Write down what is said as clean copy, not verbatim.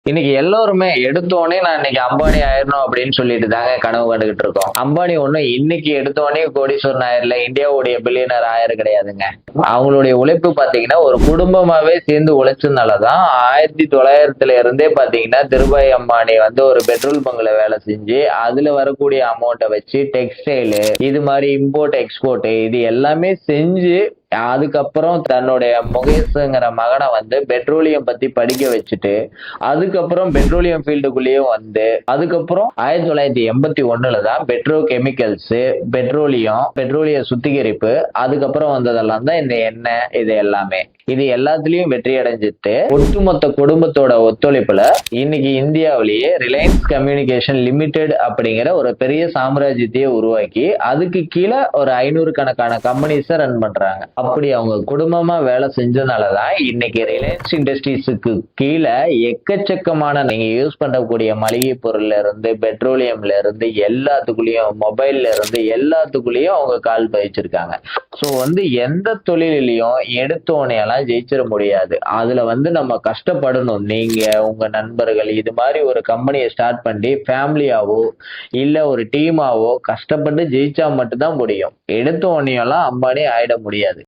இன்னைக்கு எல்லோருமே எடுத்தோடனே நான் இன்னைக்கு அம்பானி ஆயிரணும் அப்படின்னு சொல்லிட்டு தாங்க கனவு கண்டுகிட்டு இருக்கோம். அம்பானி ஒன்றும் இன்னைக்கு எடுத்தோடனே கோடீஸ்வரன் ஆயிரல, இந்தியாவுடைய பில்லியனர் ஆயிரம் கிடையாதுங்க. அவங்களுடைய உழைப்பு பாத்தீங்கன்னா ஒரு குடும்பமாவே சேர்ந்து உழைச்சதுனாலதான் 1900 இருந்தே பாத்தீங்கன்னா திருபாய் அம்பானி வந்து ஒரு பெட்ரோல் பங்க்ல வேலை செஞ்சு அதுல வரக்கூடிய அமௌண்ட்டை வச்சு டெக்ஸ்டைலு இது மாதிரி இம்போர்ட் எக்ஸ்போர்ட் இது எல்லாமே செஞ்சு அதுக்கப்புறம் தன்னுடைய முகேஷ்ங்கிற மகனை வந்து பெட்ரோலியம் பத்தி படிக்க வச்சுட்டு அதுக்கப்புறம் பெட்ரோலியம் ஃபீல்டுக்குள்ளேயே வந்து அதுக்கப்புறம் 1981 தான் பெட்ரோ கெமிக்கல்ஸ், பெட்ரோலிய சுத்திகரிப்பு, அதுக்கப்புறம் வந்ததெல்லாம் தான் இந்த எண்ணெய் இது எல்லாமே. இது எல்லாத்துலயும் வெற்றி அடைஞ்சிட்டு ஒட்டுமொத்த குடும்பத்தோட ஒத்துழைப்புல இன்னைக்கு இந்தியாவிலேயே ரிலையன்ஸ் கம்யூனிகேஷன் லிமிடெட் அப்படிங்கிற ஒரு பெரிய சாம்ராஜ்யத்தையே உருவாக்கி அதுக்கு கீழே ஒரு 500 கணக்கான கம்பெனிஸை ரன் பண்றாங்க. அப்படி அவங்க குடும்பமா வேலை செஞ்சதுனாலதான் இன்னைக்கு ரிலையன்ஸ் இண்டஸ்ட்ரீஸுக்கு கீழே எக்கச்சக்கமான நீங்க யூஸ் பண்ணக்கூடிய மளிகை பொருள்ல இருந்து பெட்ரோலியம்ல இருந்து எல்லாத்துக்குள்ளேயும் மொபைல்ல இருந்து எல்லாத்துக்குள்ளேயும் அவங்க கால் பதிச்சிருக்காங்க. ஸோ வந்து எந்த தொழிலையும் எடுத்தோன்னே ஜெயிச்சிட முடியாது. அதுல வந்து நம்ம கஷ்டப்படணும். நீங்க உங்க நண்பர்கள் இது மாதிரி ஒரு கம்பெனியை ஸ்டார்ட் பண்ணி ஃபேமிலியாவோ இல்ல ஒரு டீமாவோ கஷ்டப்பட்டு ஜெயிச்சா மட்டும்தான் முடியும். எடுத்த உடனே எல்லாம் அம்பானி ஆயிட முடியாது.